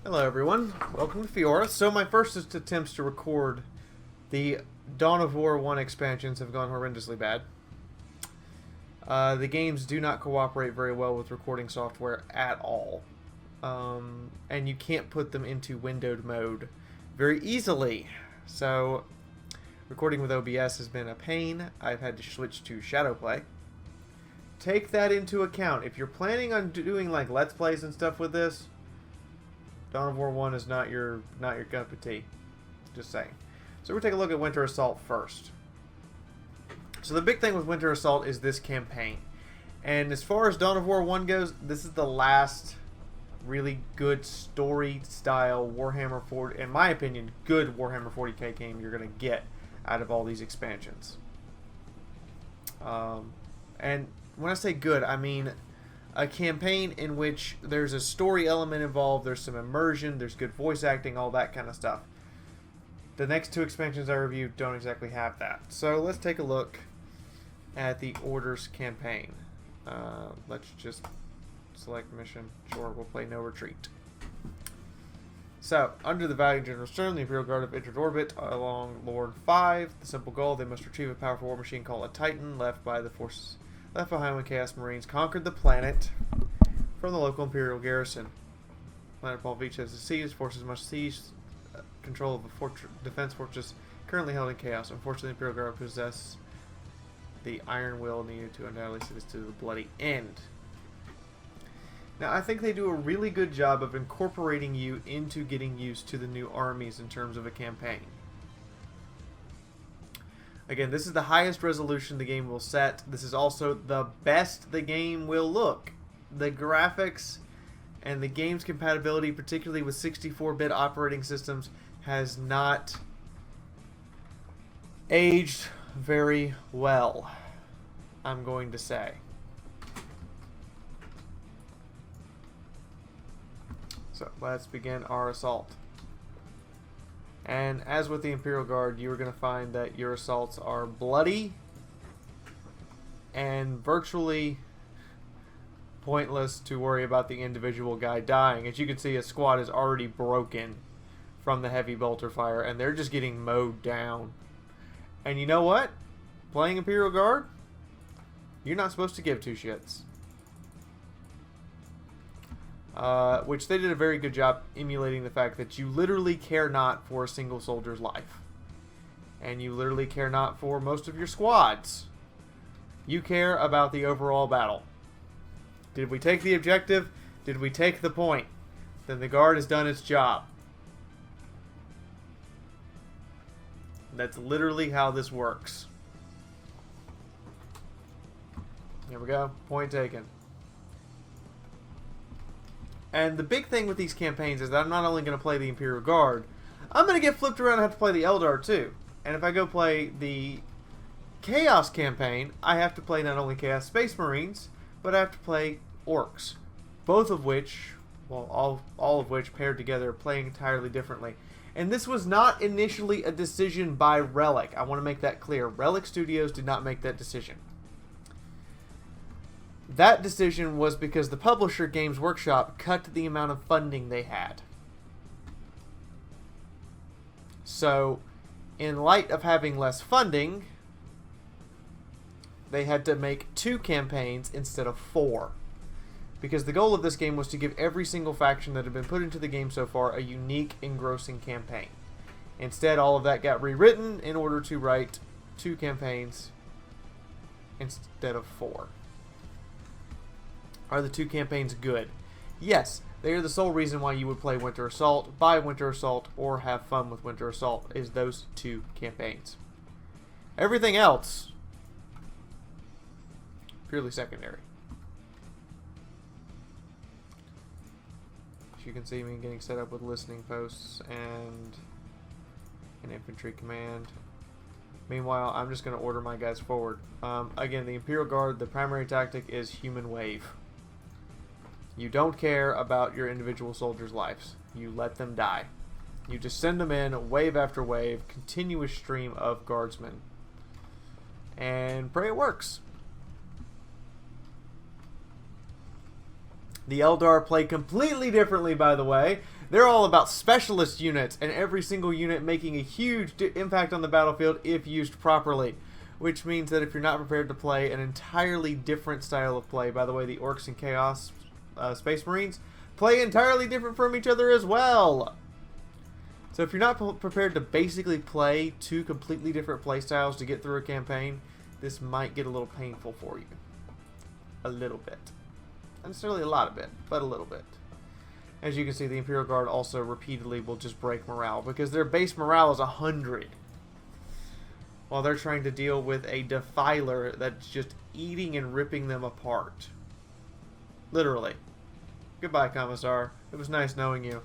Hello everyone, welcome to Fiaura. So my first attempts to record the Dawn of War 1 expansions have gone horrendously bad. The games do not cooperate very well with recording software at all. And you can't put them into windowed mode very easily. So recording with OBS has been a pain. I've had to switch to Shadowplay. Take that into account. If you're planning on doing like Let's Plays and stuff with this, Dawn of War 1 is not your cup of tea. Just saying. So we're going to take a look at Winter Assault first. So the big thing with Winter Assault is this campaign. And as far as Dawn of War 1 goes, this is the last really good story-style Warhammer 40, in my opinion, good Warhammer 40k game you're going to get out of all these expansions. And when I say good, I mean a campaign in which there's a story element involved, there's some immersion, there's good voice acting, all that kind of stuff. The next two expansions I reviewed don't exactly have that. So let's take a look at the Orders campaign. Let's just select mission. Sure, we'll play No Retreat. So, under the Valiant General Stern, the Imperial Guard have entered orbit along Lord 5. The simple goal, they must retrieve a powerful war machine called a Titan left behind when Chaos Marines conquered the planet from the local Imperial garrison. Planet Paul Beach has besieged. Forces must seize control of a defense fortress currently held in chaos. Unfortunately, the Imperial Guard possess the iron will needed to undoubtedly see this to the bloody end. Now, I think they do a really good job of incorporating you into getting used to the new armies in terms of a campaign. Again, this is the highest resolution the game will set. This is also the best the game will look. The graphics and the game's compatibility, particularly with 64-bit operating systems, has not aged very well, I'm going to say. So, let's begin our assault. And as with the Imperial Guard, you are going to find that your assaults are bloody and virtually pointless to worry about the individual guy dying. As you can see, a squad is already broken from the heavy bolter fire, and they're just getting mowed down. And you know what? Playing Imperial Guard, you're not supposed to give two shits. Which they did a very good job emulating the fact that you literally care not for a single soldier's life. And you literally care not for most of your squads. You care about the overall battle. Did we take the objective? Did we take the point? Then the Guard has done its job. That's literally how this works. There we go. Point taken. And the big thing with these campaigns is that I'm not only going to play the Imperial Guard, I'm going to get flipped around and have to play the Eldar too. And if I go play the Chaos campaign, I have to play not only Chaos Space Marines, but I have to play Orcs. Both of which, well, all of which paired together, playing entirely differently. And this was not initially a decision by Relic. I want to make that clear. Relic Studios did not make that decision. That decision was because the publisher, Games Workshop, cut the amount of funding they had. So, in light of having less funding, they had to make 2 campaigns instead of 4. Because the goal of this game was to give every single faction that had been put into the game so far a unique, engrossing campaign. Instead, all of that got rewritten in order to write 2 campaigns instead of 4. Are the 2 campaigns good? Yes, they are the sole reason why you would play Winter Assault, buy Winter Assault, or have fun with Winter Assault, is those 2 campaigns. Everything else, purely secondary. As you can see me getting set up with listening posts and an infantry command. Meanwhile, I'm just going to order my guys forward. Again, the Imperial Guard, the primary tactic is human wave. You don't care about your individual soldiers' lives. You let them die. You just send them in, wave after wave, continuous stream of guardsmen. And pray it works. The Eldar play completely differently, by the way. They're all about specialist units, and every single unit making a huge impact on the battlefield if used properly. Which means that if you're not prepared to play an entirely different style of play, by the way, the Orcs and Chaos Space Marines play entirely different from each other as well. So if you're not prepared to basically play two completely different play styles to get through a campaign, this might get a little painful for you. A little bit. Not necessarily a lot of it, but a little bit. As you can see, the Imperial Guard also repeatedly will just break morale because their base morale is 100. While they're trying to deal with a defiler that's just eating and ripping them apart. Literally. Goodbye, Commissar. It was nice knowing you.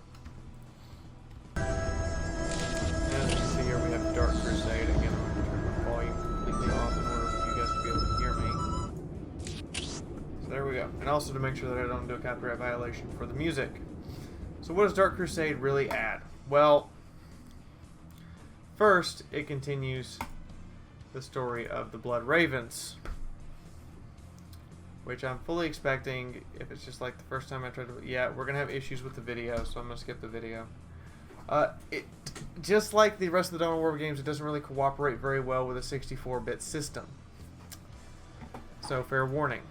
As you can see here, we have Dark Crusade. Again, I'm going to turn my volume completely off in order for you guys to be able to hear me. So there we go. And also to make sure that I don't do a copyright violation for the music. So what does Dark Crusade really add? Well, first, it continues the story of the Blood Ravens, which I'm fully expecting, if it's just like the first time I tried to... Yeah, we're going to have issues with the video, so I'm going to skip the video. Just like the rest of the Dawn of War games, it doesn't really cooperate very well with a 64-bit system. So, fair warning.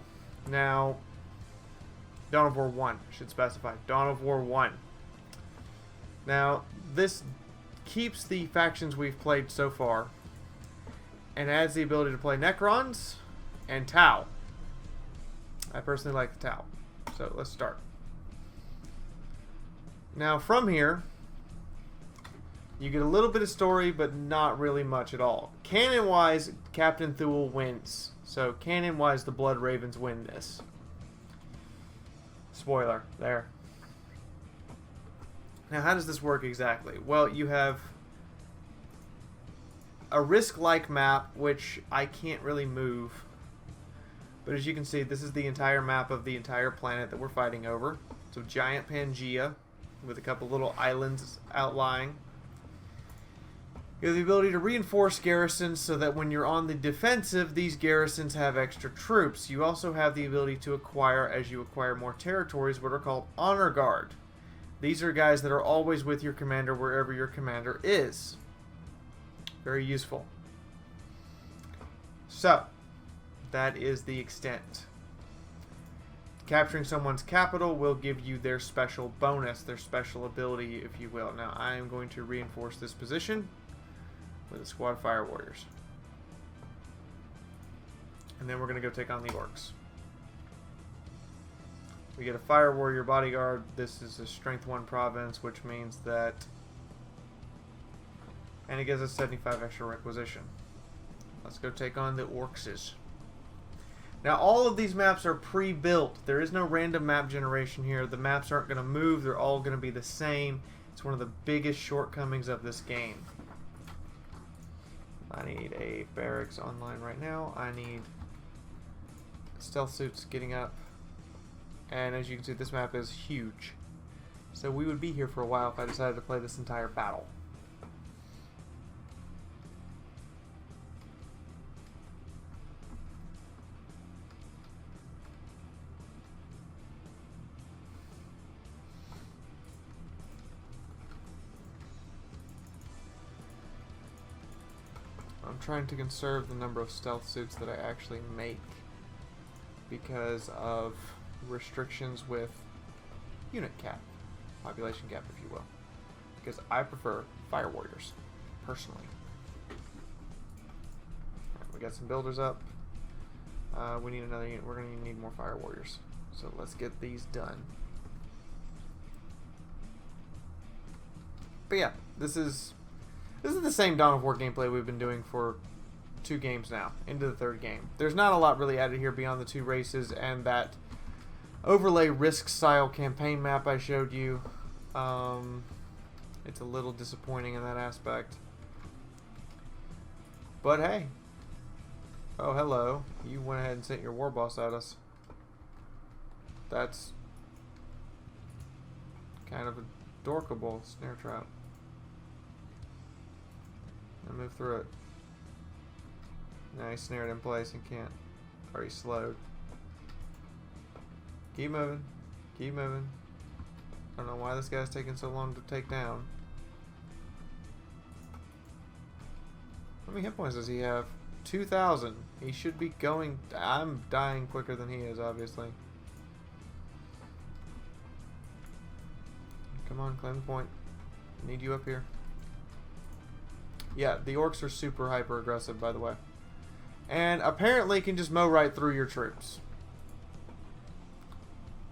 Now, Dawn of War 1, I should specify. Dawn of War 1. Now, this keeps the factions we've played so far and adds the ability to play Necrons and Tau. I personally like the Tau. So let's start. Now from here, you get a little bit of story, but not really much at all. Canon-wise, Captain Thule wins. So canon-wise, the Blood Ravens win this. Spoiler, there. Now how does this work exactly? Well, you have a Risk-like map, which I can't really move. But as you can see, this is the entire map of the entire planet that we're fighting over. So giant Pangea with a couple little islands outlying. You have the ability to reinforce garrisons so that when you're on the defensive, these garrisons have extra troops. You also have the ability to acquire, as you acquire more territories, what are called Honor Guard. These are guys that are always with your commander wherever your commander is. Very useful. So, that is the extent. Capturing someone's capital will give you their special bonus, their special ability, if you will. Now, I am going to reinforce this position with a squad Fire Warriors. And then we're going to go take on the Orcs. We get a Fire Warrior Bodyguard. This is a Strength 1 province, which means that... And it gives us 75 extra requisition. Let's go take on the Orcs. Now, all of these maps are pre-built. There is no random map generation here. The maps aren't going to move. They're all going to be the same. It's one of the biggest shortcomings of this game. I need a barracks online right now. I need stealth suits getting up. And as you can see, this map is huge. So we would be here for a while if I decided to play this entire battle. I'm trying to conserve the number of stealth suits that I actually make because of restrictions with unit cap, population cap, if you will. Because I prefer Fire Warriors, personally. Right, we got some builders up. We need another unit. We're going to need more Fire Warriors. So let's get these done. But yeah, this is the same Dawn of War gameplay we've been doing for 2 games now, into the 3rd game. There's not a lot really added here beyond the 2 races and that overlay risk style campaign map I showed you. It's a little disappointing in that aspect. But hey. Oh, hello. You went ahead and sent your war boss at us. That's kind of a dorkable snare trap. I move through it. Now he's snared in place and can't. Or he's slowed. Keep moving. Keep moving. I don't know why this guy's taking so long to take down. How many hit points does he have? 2,000. He should be going... I'm dying quicker than he is, obviously. Come on, claim the point. Need you up here. Yeah, the orcs are super hyper aggressive, by the way. And apparently can just mow right through your troops.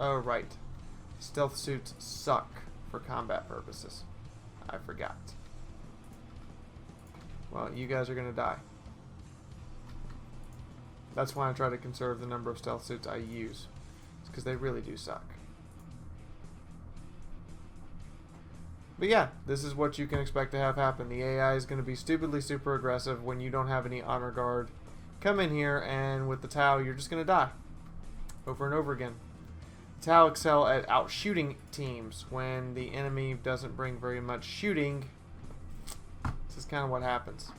Oh, right. Stealth suits suck for combat purposes. I forgot. Well, you guys are going to die. That's why I try to conserve the number of stealth suits I use. It's because they really do suck. But yeah, this is what you can expect to have happen. The AI is going to be stupidly super aggressive when you don't have any honor guard. Come in here, and with the Tau, you're just going to die. Over and over again. Tau excel at outshooting teams. When the enemy doesn't bring very much shooting, this is kind of what happens.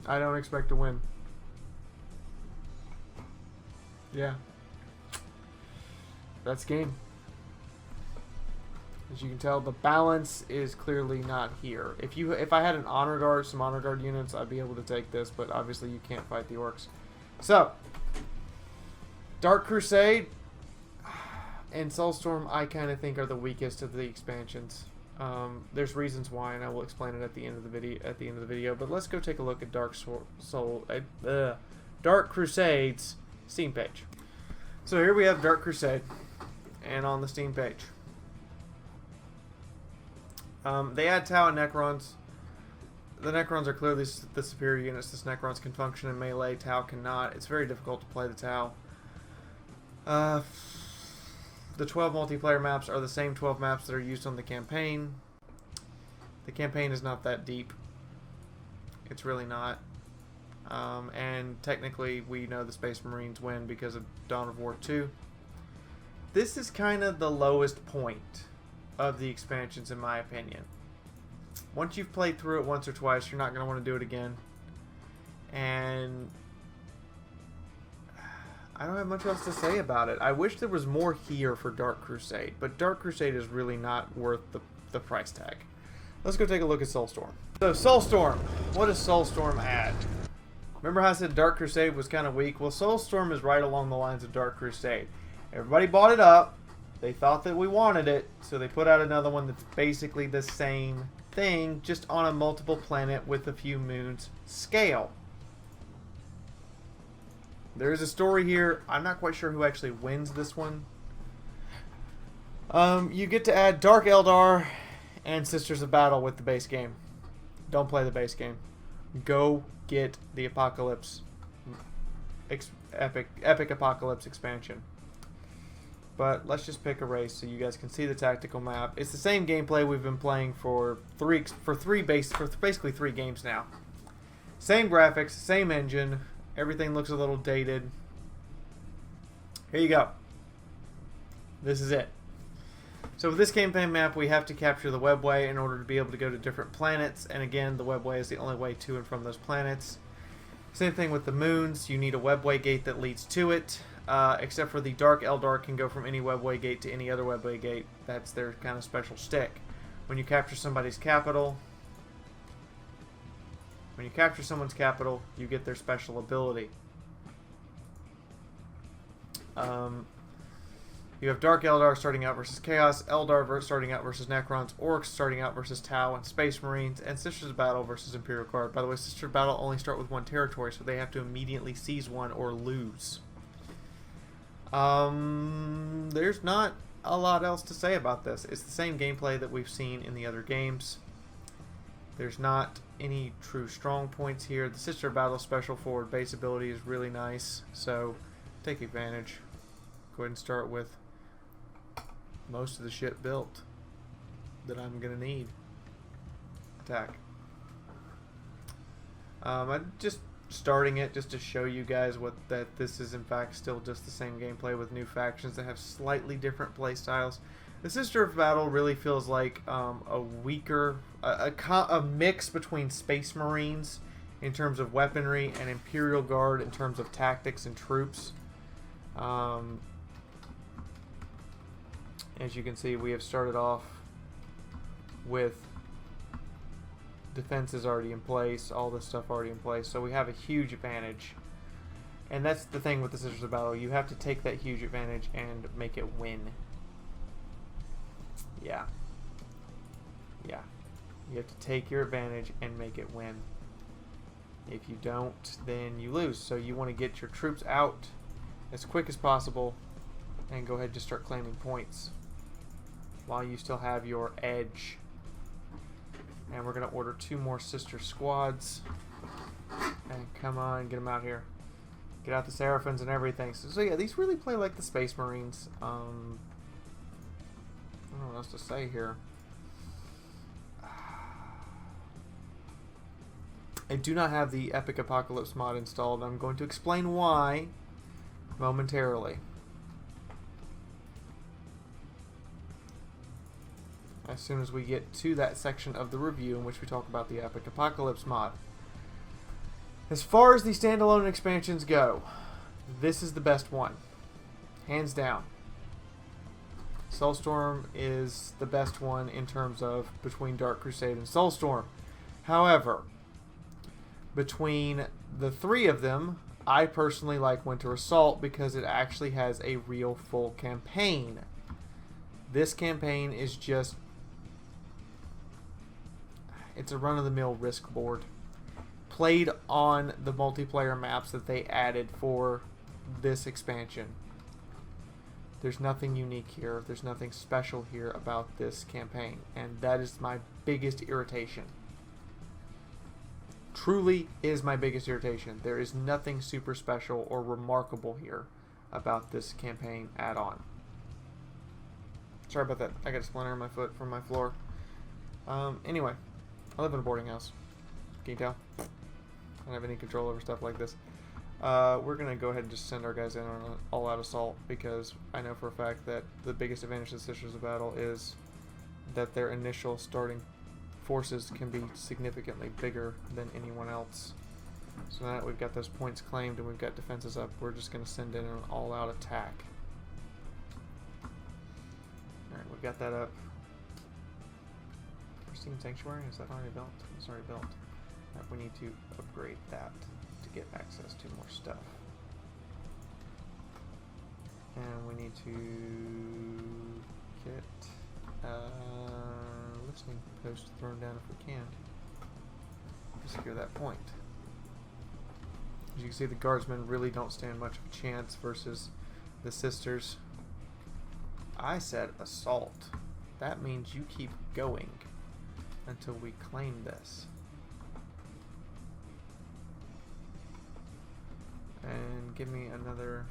I don't expect to win. Yeah. That's game. As you can tell, the balance is clearly not here. If I had an honor guard, some honor guard units, I'd be able to take this, but obviously you can't fight the orcs. So, Dark Crusade and Soulstorm, I kind of think are the weakest of the expansions. There's reasons why, and I will explain it at the end of the video. But let's go take a look at Dark Crusade's Steam page. So here we have Dark Crusade, and on the Steam page, they add Tau and Necrons. The Necrons are clearly the superior units. This Necrons can function in melee. Tau cannot. It's very difficult to play the Tau. The 12 multiplayer maps are the same 12 maps that are used on the campaign. The campaign is not that deep. It's really not. And technically, we know the Space Marines win because of Dawn of War 2. This is kind of the lowest point of the expansions, in my opinion. Once you've played through it once or twice, you're not going to want to do it again. And I don't have much else to say about it. I wish there was more here for Dark Crusade, but Dark Crusade is really not worth the price tag. Let's go take a look at Soulstorm. So Soulstorm, what does Soulstorm add? Remember how I said Dark Crusade was kind of weak? Well, Soulstorm is right along the lines of Dark Crusade. Everybody bought it up. They thought that we wanted it, so they put out another one that's basically the same thing, just on a multiple planet with a few moons scale. There is a story here. I'm not quite sure who actually wins this one. You get to add Dark Eldar and Sisters of Battle with the base game. Don't play the base game. Go get the Apocalypse, Epic Apocalypse expansion. But let's just pick a race so you guys can see the tactical map. It's the same gameplay we've been playing for basically 3 games now. Same graphics, same engine. Everything looks a little dated. Here you go. This is it. So with this campaign map, we have to capture the webway in order to be able to go to different planets. And again, the webway is the only way to and from those planets. Same thing with the moons. You need a webway gate that leads to it. Except for the Dark Eldar can go from any webway gate to any other webway gate. That's their kind of special stick. When you capture somebody's capital, you get their special ability. You have Dark Eldar starting out versus Chaos, Eldar starting out versus Necrons, Orcs starting out versus Tau and Space Marines, and Sisters of Battle versus Imperial Guard. By the way, Sisters of Battle only start with 1 territory, so they have to immediately seize one or lose. There's not a lot else to say about this. It's the same gameplay that we've seen in the other games. There's not any true strong points here. The Sister of Battle special forward base ability is really nice, so take advantage. Go ahead and start with most of the shit built that I'm gonna need. Attack. I'm just starting it just to show you guys that this is in fact still just the same gameplay with new factions that have slightly different play styles. The Sister of Battle really feels like a weaker, a mix between Space Marines in terms of weaponry, and Imperial Guard in terms of tactics and troops. As you can see, we have started off with defenses already in place, all this stuff already in place, so we have a huge advantage. And that's the thing with the Sisters of Battle. You have to take that huge advantage and make it win. Yeah. Yeah. You have to take your advantage and make it win. If you don't, then you lose. So you want to get your troops out as quick as possible and go ahead and just start claiming points while you still have your edge. And we're going to order 2 more sister squads. And come on, get them out here. Get out the Seraphins and everything. So yeah, these really play like the Space Marines. I don't know what else to say here. I do not have the Epic Apocalypse mod installed. I'm going to explain why momentarily. As soon as we get to that section of the review in which we talk about the Epic Apocalypse mod. As far as the standalone expansions go, this is the best one. Hands down. Soulstorm is the best one in terms of between Dark Crusade and Soulstorm. However, between the 3 of them, I personally like Winter Assault because it actually has a real full campaign. This campaign is just... it's a run-of-the-mill Risk board. Played on the multiplayer maps that they added for this expansion. There's nothing unique here. There's nothing special here about this campaign. And that is my biggest irritation. Truly is my biggest irritation. There is nothing super special or remarkable here about this campaign add-on. Sorry about that. I got a splinter in my foot from my floor. Anyway, I live in a boarding house. Can you tell? I don't have any control over stuff like this. We're going to go ahead and just send our guys in on an all-out assault because I know for a fact that the biggest advantage of the Sisters of Battle is that their initial starting forces can be significantly bigger than anyone else. So now that we've got those points claimed and we've got defenses up, we're just going to send in an all-out attack. Alright, we've got that up. Pristine Sanctuary, is that already built? It's already built. We need to upgrade that to get access to more stuff. And we need to get listening post thrown down if we can to secure that point. As you can see, the guardsmen really don't stand much of a chance versus the sisters. I said assault. That means you keep going until we claim this. And give me another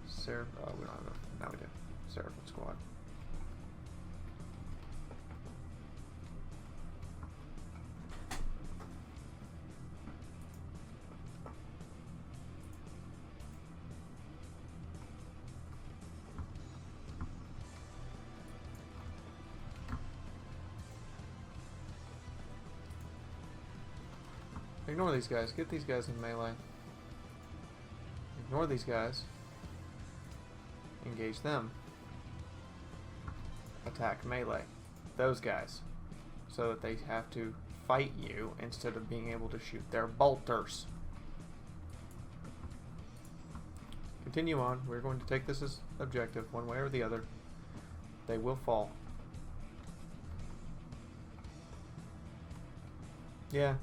Seraph. Oh, we don't have enough. Now we do. Seraphim squad. Ignore these guys. Get these guys in melee. Ignore these guys. Engage them. Attack melee. Those guys. So that they have to fight you instead of being able to shoot their bolters. Continue on. We're going to take this as objective one way or the other. They will fall. Yeah.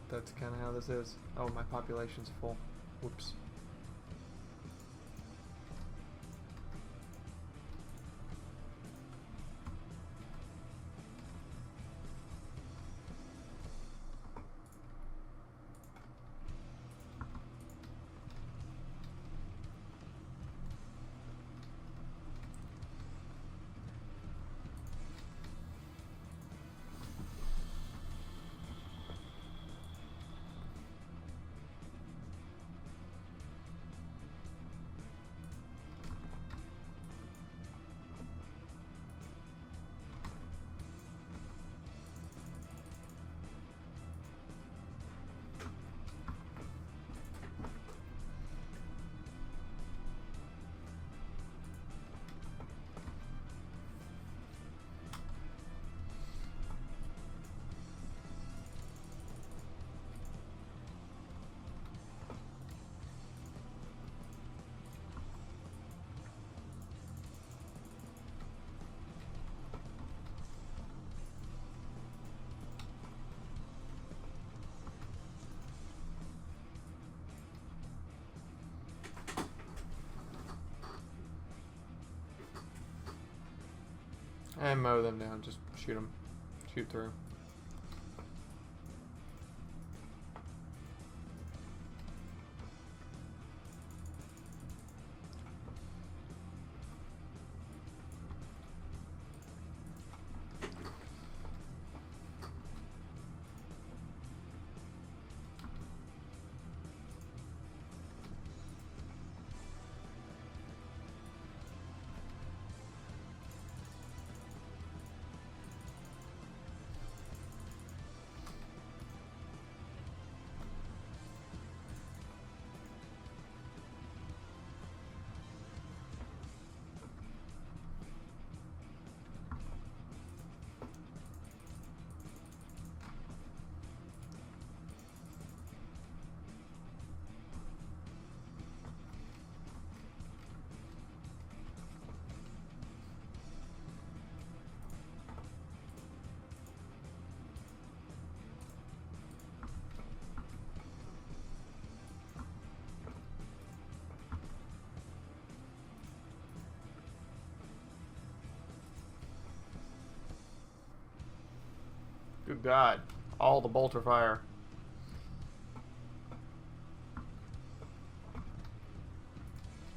That's kind of how this is. Oh, my population's full. Whoops. And mow them down. Just shoot them. Shoot through. Good God. All the bolter fire.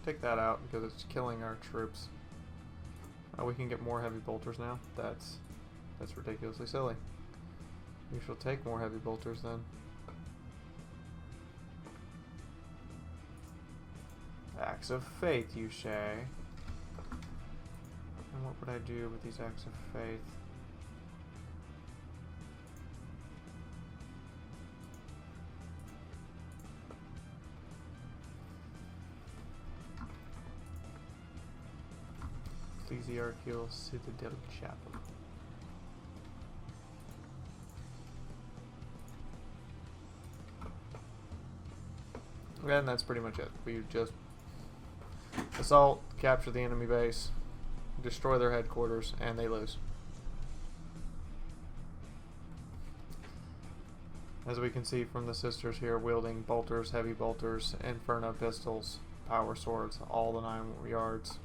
Take that out because it's killing our troops. Oh, we can get more heavy bolters now. That's ridiculously silly. We shall take more heavy bolters then. Acts of faith, you say. And what would I do with these acts of faith? Ecclesiarchal Citadel Chapel. And that's pretty much it. We just assault, capture the enemy base, destroy their headquarters, and they lose. As we can see from the sisters here, wielding bolters, heavy bolters, inferno pistols, power swords, all the 9 yards.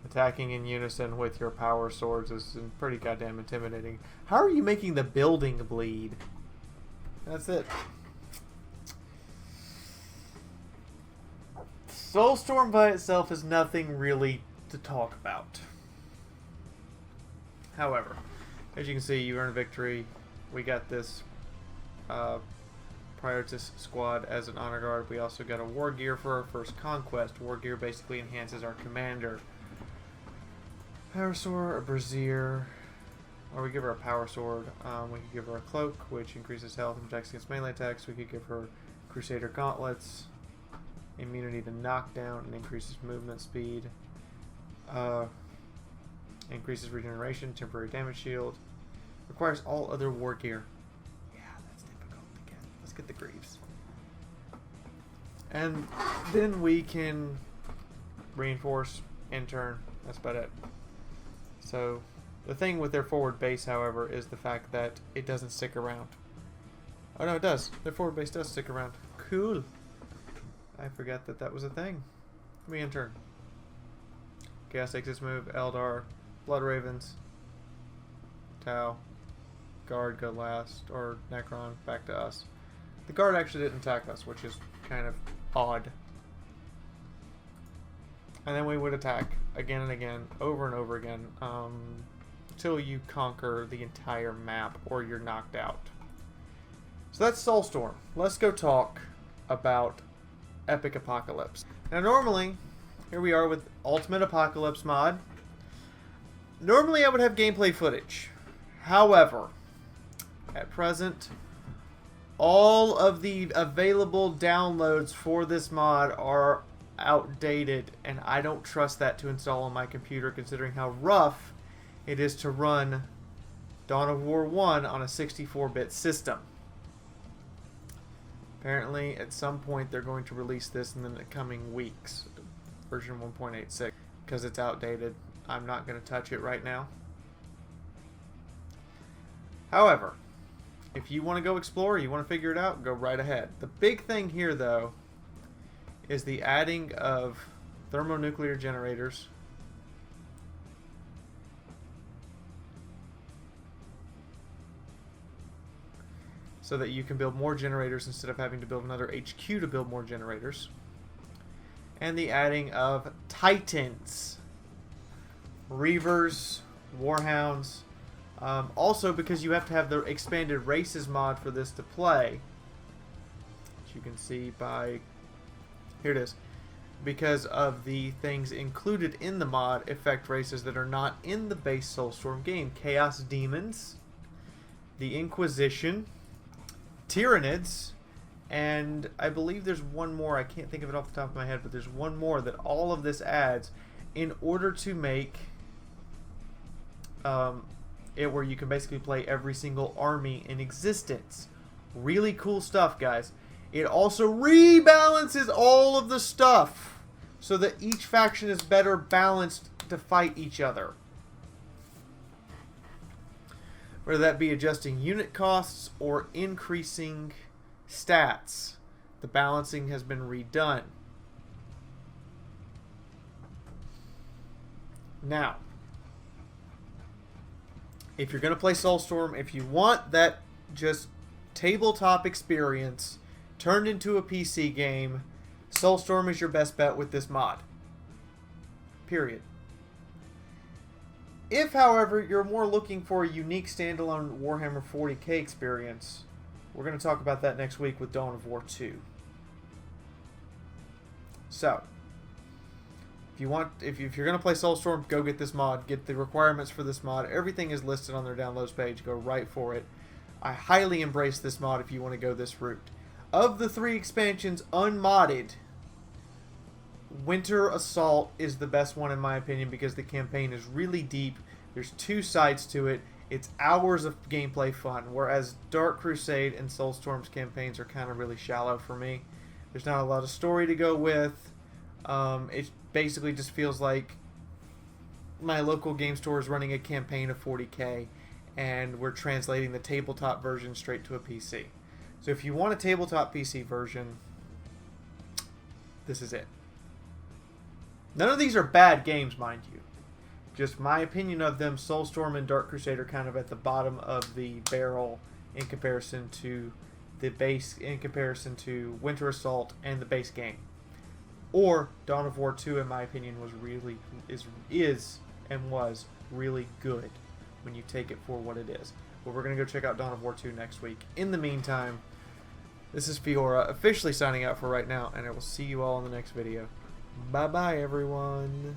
Attacking in unison with your power swords is pretty goddamn intimidating. How are you making the building bleed? That's it. Soulstorm by itself is nothing really to talk about. However, as you can see, you earn victory. We got this Prioritas squad as an honor guard. We also got a war gear for our first conquest. War gear basically enhances our commander. Power sword, a brazier, or we give her a power sword. We could give her a cloak, which increases health and protects against melee attacks. We could give her Crusader gauntlets, immunity to knockdown, and increases movement speed. Increases regeneration, temporary damage shield. Requires all other war gear. Yeah, that's difficult to get. Let's get the Greaves. And then we can reinforce, in turn. That's about it. So, the thing with their forward base, however, is the fact that it doesn't stick around. Oh no, it does. Their forward base does stick around. Cool. I forgot that that was a thing. Let me in turn. Chaos takes its move. Eldar, Blood Ravens, Tau, Guard go last, or Necron back to us. The Guard actually didn't attack us, which is kind of odd. And then we would attack again and again, over and over again, until you conquer the entire map or you're knocked out. So that's Soulstorm. Let's go talk about Epic Apocalypse. Now normally, here we are with Ultimate Apocalypse mod. Normally I would have gameplay footage. However, at present, all of the available downloads for this mod are outdated, and I don't trust that to install on my computer considering how rough it is to run Dawn of War 1 on a 64-bit system. Apparently, at some point, they're going to release this in the coming weeks, version 1.86, because it's outdated. I'm not going to touch it right now. However, if you want to go explore, you want to figure it out, go right ahead. The big thing here, though, is the adding of thermonuclear generators so that you can build more generators instead of having to build another HQ to build more generators. And the adding of Titans, Reavers, Warhounds. Also, because you have to have the expanded races mod for this to play, as you can see by, here it is, because of the things included in the mod affect races that are not in the base Soulstorm game. Chaos Demons, the Inquisition, Tyranids, and I believe there's one more. I can't think of it off the top of my head, but there's one more that all of this adds in order to make it where you can basically play every single army in existence. Really cool stuff, guys. It also rebalances all of the stuff so that each faction is better balanced to fight each other. Whether that be adjusting unit costs or increasing stats, the balancing has been redone. Now, if you're going to play Soulstorm, if you want that just tabletop experience turned into a PC game, Soulstorm is your best bet with this mod. Period. If, however, you're more looking for a unique standalone Warhammer 40k experience, we're going to talk about that next week with Dawn of War 2. So, if you're going to play Soulstorm, go get this mod. Get the requirements for this mod. Everything is listed on their downloads page. Go right for it. I highly embrace this mod if you want to go this route. Of the 3 expansions unmodded, Winter Assault is the best one in my opinion because the campaign is really deep. There's 2 sides to it. It's hours of gameplay fun, whereas Dark Crusade and Soulstorm's campaigns are kind of really shallow for me. There's not a lot of story to go with. It basically just feels like my local game store is running a campaign of 40k and we're translating the tabletop version straight to a PC. So if you want a tabletop PC version, this is it. None of these are bad games, mind you. Just my opinion of them, Soulstorm and Dark Crusade are kind of at the bottom of the barrel in comparison to the base, in comparison to Winter Assault and the base game. Or Dawn of War 2, in my opinion, was really was really good when you take it for what it is. But we're going to go check out Dawn of War 2 next week. In the meantime, this is Fiaura officially signing out for right now, and I will see you all in the next video. Bye-bye, everyone.